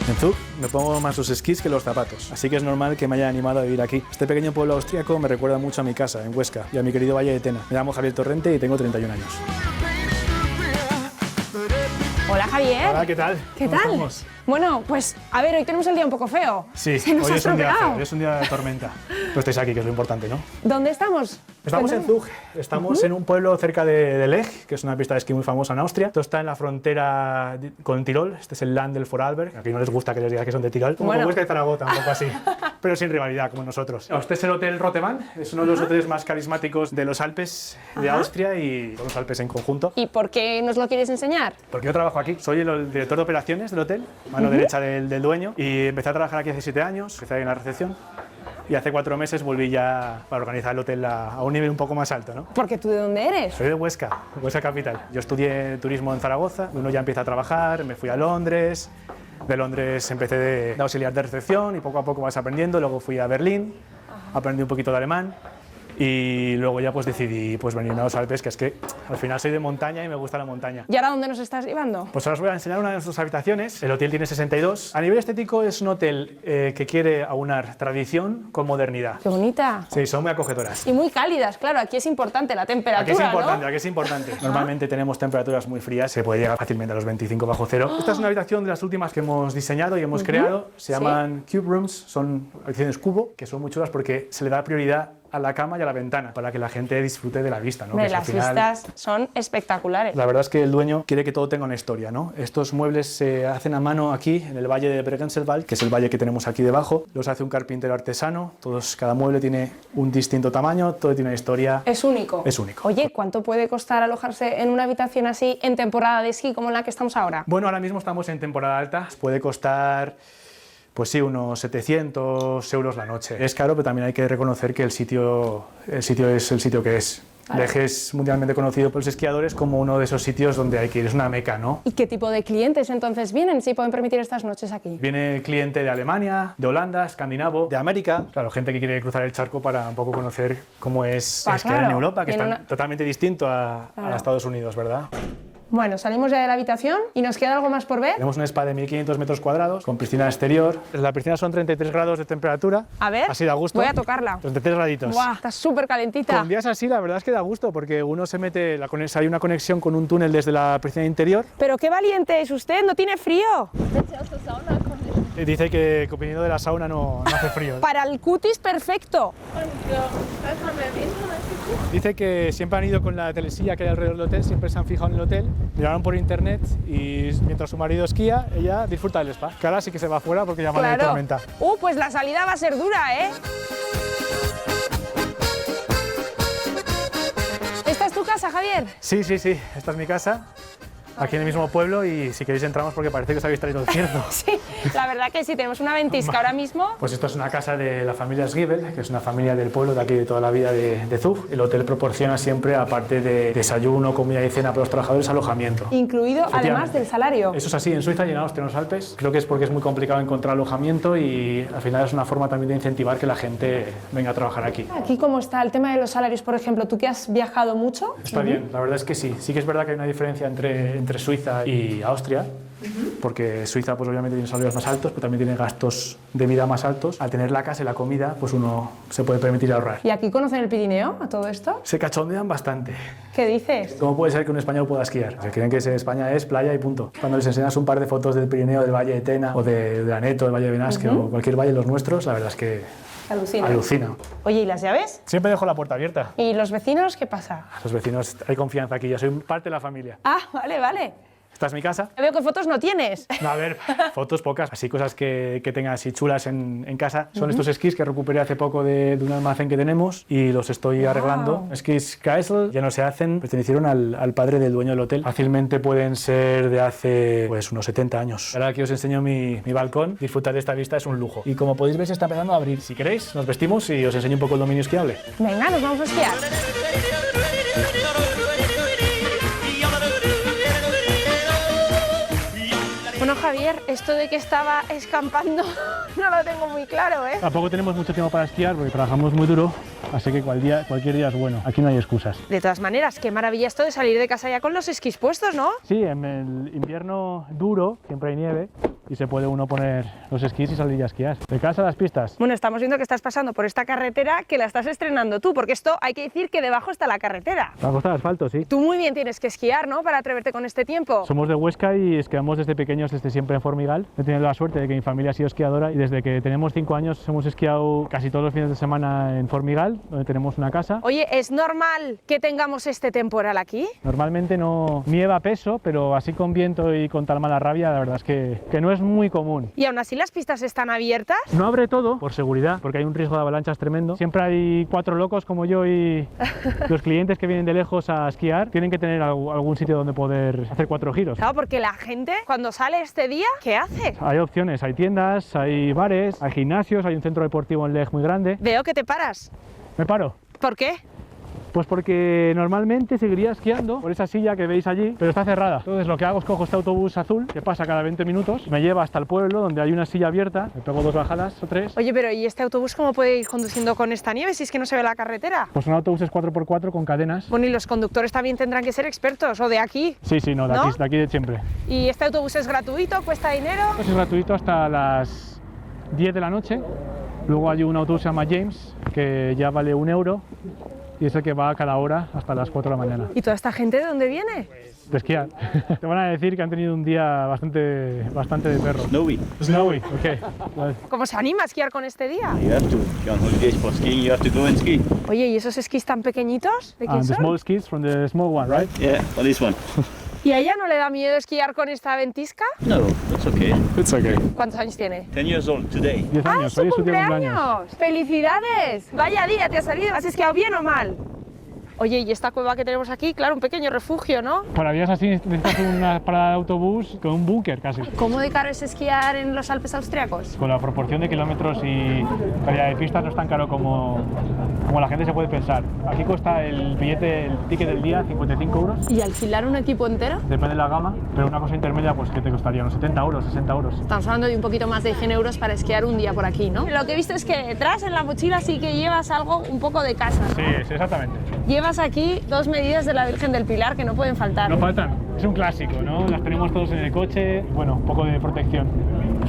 En Zug me pongo más los esquís que los zapatos, así que es normal que me haya animado a vivir aquí. Este pequeño pueblo austríaco me recuerda mucho a mi casa, en Huesca, y a mi querido Valle de Tena. Me llamo Javier Torrente y tengo 31 años. Hola, Javier. Hola, ¿qué tal? ¿Qué ¿Cómo tal? estamos? Bueno, pues a ver, hoy tenemos el día un poco feo. Sí, Se nos hoy ha es un día estropeado. feo, hoy es un día de tormenta. Pero estáis aquí, que es lo importante, ¿no? ¿Dónde estamos? Estamos en Zug, estamos en un pueblo cerca de Lech, que es una pista de esquí muy famosa en Austria. Esto está en la frontera con Tirol, este es el Land del Vorarlberg. Aquí no les gusta que les diga que son de Tirol, como Bueno. Huesca y Zaragoza, un poco así, pero sin rivalidad, como nosotros. Este es el Hotel Rotemann, es uno de los hoteles más carismáticos de los Alpes de Austria y de los Alpes en conjunto. ¿Y por qué nos lo quieres enseñar? Porque yo trabajo aquí, soy el director de operaciones del hotel, mano derecha del dueño, y empecé a trabajar aquí hace 7 años, empecé en la recepción. Y hace 4 meses volví ya para organizar el hotel a un nivel un poco más alto, ¿no? Porque tú, ¿de dónde eres? Soy de Huesca, Huesca capital. Yo estudié turismo en Zaragoza, uno ya empieza a trabajar, me fui a Londres, de Londres empecé de auxiliar de recepción y poco a poco vas aprendiendo, luego fui a Berlín, aprendí un poquito de alemán y luego ya pues decidí pues venirme a los Alpes, que es que al final soy de montaña y me gusta la montaña. ¿Y ahora dónde nos estás llevando? Pues ahora os voy a enseñar una de nuestras habitaciones. El hotel tiene 62. A nivel estético es un hotel que quiere aunar tradición con modernidad. ¡Qué bonita! Sí, son muy acogedoras. Y muy cálidas, claro, aquí es importante la temperatura, Aquí es importante, ¿no? aquí es importante. Normalmente tenemos temperaturas muy frías, se puede llegar fácilmente a los 25 bajo cero. Esta es una habitación de las últimas que hemos diseñado y hemos creado. Se llaman Cube Rooms, son habitaciones cubo, que son muy chulas porque se le da prioridad a la cama y a la ventana para que la gente disfrute de la vista, ¿no? Hombre, Que es, al las final, vistas son espectaculares. la verdad es que el dueño quiere que todo tenga una historia, ¿no? Estos muebles se hacen a mano aquí, en el valle de Bregenzerwald, que es el valle que tenemos aquí debajo. Los hace un carpintero artesano. Cada mueble tiene un distinto tamaño, todo tiene una historia. Es único. Es único. Oye, ¿cuánto puede costar alojarse en una habitación así en temporada de esquí como en la que estamos ahora? Bueno, ahora mismo estamos en temporada alta. Puede costar, pues sí, unos 700 euros la noche. Es caro, pero también hay que reconocer que el sitio es el sitio que es. Vale. Lech es mundialmente conocido por los esquiadores como uno de esos sitios donde hay que ir, es una meca, ¿no? ¿Y qué tipo de clientes entonces vienen si pueden permitir estas noches aquí? Viene cliente de Alemania, de Holanda, escandinavo, de América. Claro, gente que quiere cruzar el charco para un poco conocer cómo es esquiar claro. en Europa, que Viene está una- totalmente distinto a Claro. Estados Unidos, ¿verdad? Bueno, salimos ya de la habitación y nos queda algo más por ver. Tenemos un spa de 1500 metros cuadrados con piscina exterior. La piscina son 33 grados de temperatura. A ver, Así da gusto. voy a tocarla. 33 graditos. ¡Guau! Está súper calentita. Con días así, la verdad es que da gusto porque uno se mete, hay una conexión con un túnel desde la piscina interior. Pero qué valiente es usted, ¿no tiene frío? Y dice que viniendo de la sauna no hace frío. Para el cutis, perfecto. Dice que siempre han ido con la telesilla que hay alrededor del hotel, siempre se han fijado en el hotel, miraron por internet y mientras su marido esquía, ella disfruta del spa. Que ahora sí que se va afuera porque ya van a tormenta. Pues la salida va a ser dura, ¿eh? ¿Esta es tu casa, Javier? Sí, esta es mi casa, aquí en el mismo pueblo y si queréis entramos porque parece que os habéis traído el cierzo. Sí, la verdad que sí, tenemos una ventisca ahora mismo. Pues esto es una casa de la familia Sgibel, que es una familia del pueblo de aquí de toda la vida de Zug. El hotel proporciona siempre, aparte de desayuno, comida y cena para los trabajadores, alojamiento. Incluido además del salario. Eso es así, en Suiza y en Austria, en los Alpes. Creo que es porque es muy complicado encontrar alojamiento y al final es una forma también de incentivar que la gente venga a trabajar aquí. Aquí, ¿cómo está el tema de los salarios, por ejemplo? ¿Tú que has viajado mucho? Está bien, la verdad es que sí. Sí que es verdad que hay una diferencia entre Suiza y Austria, porque Suiza pues obviamente tiene salarios más altos, pero también tiene gastos de vida más altos. Al tener la casa y la comida, pues uno se puede permitir ahorrar. ¿Y aquí conocen el Pirineo a todo esto? Se cachondean bastante. ¿Qué dices? ¿Cómo puede ser que un español pueda esquiar? Se creen que España es playa y punto. Cuando les enseñas un par de fotos del Pirineo, del Valle de Tena o de Aneto, del Valle de Benasque o cualquier valle de los nuestros, la verdad es que alucina. Oye, ¿y las llaves? Siempre dejo la puerta abierta. ¿Y los vecinos qué pasa? Los vecinos, hay confianza aquí, yo soy parte de la familia. Ah, vale. Esta es mi casa. Veo que fotos no tienes. No, a ver, fotos pocas, así cosas que tenga así chulas en casa. Son estos esquís que recuperé hace poco de un almacén que tenemos y los estoy arreglando. Esquís Kreisel ya no se hacen, pertenecieron al padre del dueño del hotel. Fácilmente pueden ser de hace pues unos 70 años. Ahora que os enseño mi balcón, disfrutar de esta vista es un lujo. Y como podéis ver se está empezando a abrir. Si queréis, nos vestimos y os enseño un poco el dominio esquiable. Venga, nos vamos a esquiar. Bueno, Javier, esto de que estaba escampando no lo tengo muy claro, ¿eh? Tampoco tenemos mucho tiempo para esquiar porque trabajamos muy duro, así que cualquier día es bueno. Aquí no hay excusas. De todas maneras, qué maravilla esto de salir de casa ya con los esquís puestos, ¿no? Sí, en el invierno duro siempre hay nieve y se puede uno poner los esquís y salir a esquiar. ¿De casa a las pistas? Bueno, estamos viendo que estás pasando por esta carretera que la estás estrenando tú, porque esto hay que decir que debajo está la carretera. La costa de asfalto, sí. Tú muy bien tienes que esquiar, ¿no? Para atreverte con este tiempo. Somos de Huesca y esquiamos desde pequeños, desde siempre en Formigal. He tenido la suerte de que mi familia ha sido esquiadora y desde que tenemos 5 años hemos esquiado casi todos los fines de semana en Formigal, donde tenemos una casa. Oye, ¿es normal que tengamos este temporal aquí? Normalmente no nieva a peso, pero así con viento y con tal mala rabia, la verdad es que no es muy común. ¿Y aún así las pistas están abiertas? No abre todo por seguridad, porque hay un riesgo de avalanchas tremendo. Siempre hay 4 locos como yo y los clientes que vienen de lejos a esquiar tienen que tener algún sitio donde poder hacer 4 giros. Claro, porque la gente cuando sale este día, ¿qué hace? Hay opciones, hay tiendas, hay bares, hay gimnasios, hay un centro deportivo en Lej muy grande. Veo que te paras. Me paro. ¿Por qué? Pues porque normalmente seguiría esquiando por esa silla que veis allí, pero está cerrada. Entonces lo que hago es cojo este autobús azul que pasa cada 20 minutos, me lleva hasta el pueblo donde hay una silla abierta, me pego 2 bajadas o 3. Oye, pero ¿y este autobús cómo puede ir conduciendo con esta nieve si es que no se ve la carretera? Pues son autobuses 4x4 con cadenas. Bueno, y los conductores también tendrán que ser expertos, o de aquí. Sí, no, de aquí de siempre. ¿Y este autobús es gratuito? ¿Cuesta dinero? Pues es gratuito hasta las 10 de la noche. Luego hay un autobús que se llama James, que ya vale 1 euro. Y es el que va a cada hora hasta las 4 de la mañana. ¿Y toda esta gente de dónde viene? De esquiar. Te van a decir que han tenido un día bastante de perro. Snowy. Snowy, ok. ¿Cómo se anima a esquiar con este día? You have to. If you're on holidays for skiing, you have to go and ski. Oye, ¿y esos esquís tan pequeñitos? ¿De quién And the son? small skis from the small one, right? Yeah, for this one. ¿Y a ella no le da miedo esquiar con esta ventisca? No, that's okay. It's okay. ¿Cuántos años tiene? 10 years old today. 10 ¡Ah, años, su hoy es su día de cumpleaños! ¡Felicidades! Vaya día te ha salido. ¿Has esquiado bien o mal? Oye, y esta cueva que tenemos aquí, claro, un pequeño refugio, ¿no? Para días así necesitas una parada de autobús con un búnker casi. ¿Cómo de caro es esquiar en los Alpes austriacos? Con la proporción de kilómetros y calidad de pistas no es tan caro como la gente se puede pensar. Aquí cuesta el ticket del día 55 euros. ¿Y alquilar un equipo entero? Depende de la gama, pero una cosa intermedia pues que te costaría unos 70 euros, 60 euros. Estamos hablando de un poquito más de 100 euros para esquiar un día por aquí, ¿no? Lo que he visto es que detrás en la mochila sí que llevas algo un poco de casa, ¿no? Sí, exactamente. Llevas aquí 2 medidas de la Virgen del Pilar que no pueden faltar. No faltan, es un clásico, ¿no? Las tenemos todos en el coche, y bueno, un poco de protección,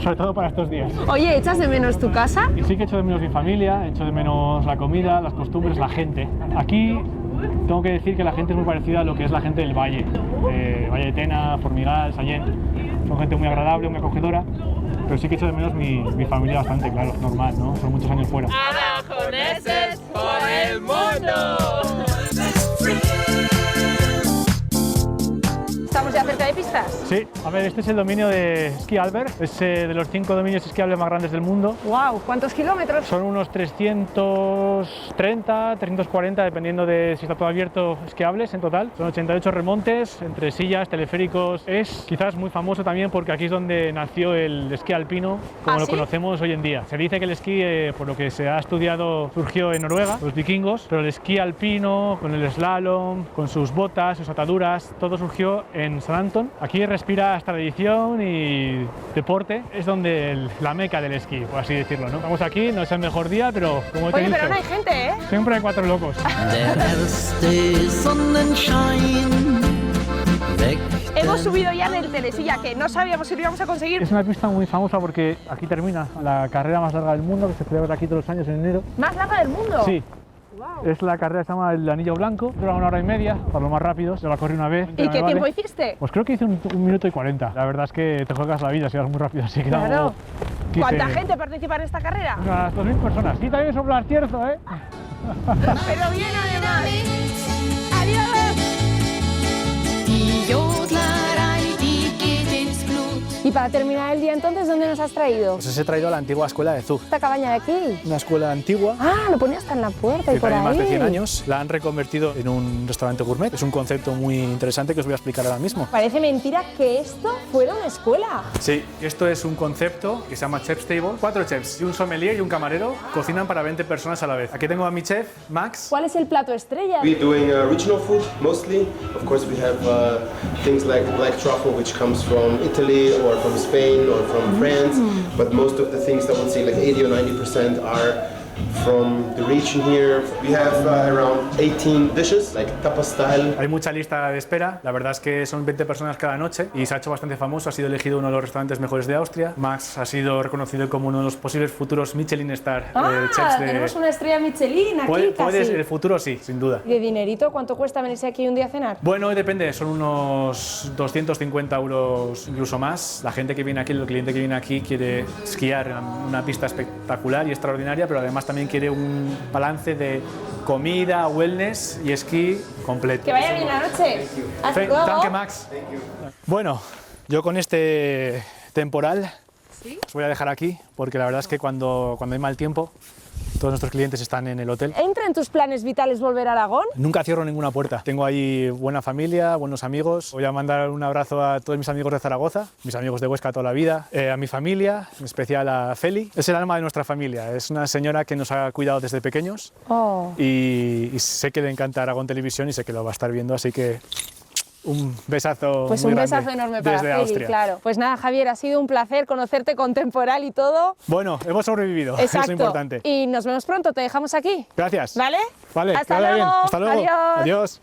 sobre todo para estos días. Oye, ¿echas de menos tu casa? Y sí que echo de menos mi familia, echo de menos la comida, las costumbres, la gente. Aquí tengo que decir que la gente es muy parecida a lo que es la gente del Valle, Valle de Tena, Formigal, Sallent. Son gente muy agradable, muy acogedora, pero sí que echo de menos mi familia bastante, claro, normal, ¿no? Son muchos años fuera. Aragoneses por el mundo. ¿Estamos ya cerca de pistas? Sí, a ver, este es el dominio de Ski Albert, es de los 5 dominios esquiables más grandes del mundo. ¡Wow! ¿Cuántos kilómetros? Son unos 330, 340, dependiendo de si está todo abierto, esquiables en total. Son 88 remontes, entre sillas, teleféricos. Es quizás muy famoso también porque aquí es donde nació el esquí alpino, como lo ¿sí? conocemos hoy en día. Se dice que el esquí, por lo que se ha estudiado, surgió en Noruega, los vikingos, pero el esquí alpino, con el slalom, con sus botas, sus ataduras, todo surgió en San Antón. Aquí respira tradición y deporte, es donde la meca del esquí, por así decirlo, ¿no? Estamos aquí, no es el mejor día, pero como te he Oye, dicho, pero no hay gente, ¿eh? siempre hay 4 locos. Der erste Sonnenschein weckt Hemos subido ya en el Teresilla, que no sabíamos si lo íbamos a conseguir. Es una pista muy famosa porque aquí termina la carrera más larga del mundo, que se celebra aquí todos los años en enero. ¿Más larga del mundo? Sí. Wow. Es la carrera que se llama el Anillo Blanco, dura 1 hora y media, para los más rápidos, yo la corrí una vez. ¿Y qué tiempo hiciste? Pues creo que hice 1 minuto y 40. La verdad es que te juegas la vida si vas muy rápido, así que Claro. no quise- ¿Cuánta gente participa en esta carrera? Unas 2000 personas. Y también sopla el cierzo, ¿eh? Pero bien, además. ¡Adiós! die Jodlerei, die geht ins Blut. Y para terminar el día, entonces, ¿dónde nos has traído? Pues os he traído a la antigua escuela de Zug. Esta cabaña de aquí. Una escuela antigua Ah, lo ponía hasta en la puerta y que por tiene ahí. más de 100 años. La han reconvertido en un restaurante gourmet. Es un concepto muy interesante que os voy a explicar ahora mismo. Parece mentira que esto fuera una escuela. Sí, esto es un concepto que se llama Chef's Table. 4 chefs y un sommelier y un camarero cocinan para 20 personas a la vez. Aquí tengo a mi chef, Max. ¿Cuál es el plato estrella? We're doing regional food mostly. Of course, we have things like black truffle, which comes from Italy or from Spain or from France. But most of the things, I would say, like 80 or 90% are from the region here. We have around 18 dishes, like tapas style. Hay mucha lista de espera, la verdad es que son 20 personas cada noche y se ha hecho bastante famoso, ha sido elegido uno de los restaurantes mejores de Austria. Max ha sido reconocido como uno de los posibles futuros Michelin Star chefs de... tenemos una estrella Michelin aquí Puede casi. ser el futuro, sí, sin duda. ¿Y de dinerito cuánto cuesta venirse aquí un día a cenar? Bueno, depende, son unos 250 euros, incluso más. La gente que viene aquí, el cliente que viene aquí quiere esquiar en una pista espectacular y extraordinaria, pero además también quiere un balance de comida, wellness y esquí completo. Que vaya bien la noche. Hasta luego. Danke, Max. Bueno, yo con este temporal os voy a dejar aquí, porque la verdad es que cuando hay mal tiempo, todos nuestros clientes están en el hotel. ¿Entra en tus planes vitales volver a Aragón? Nunca cierro ninguna puerta. Tengo ahí buena familia, buenos amigos. Voy a mandar un abrazo a todos mis amigos de Zaragoza, mis amigos de Huesca toda la vida, a mi familia, en especial a Feli. Es el alma de nuestra familia. Es una señora que nos ha cuidado desde pequeños y sé que le encanta Aragón Televisión y sé que lo va a estar viendo, así que un besazo Pues muy un grande besazo enorme para desde Feli, Austria. claro. Pues nada, Javier, ha sido un placer conocerte con temporal y todo. Bueno, hemos sobrevivido, Exacto. es lo importante. Y nos vemos pronto, te dejamos aquí. Gracias. ¿Vale? Vale, Hasta que vaya bien. luego. Hasta luego. Adiós. Adiós.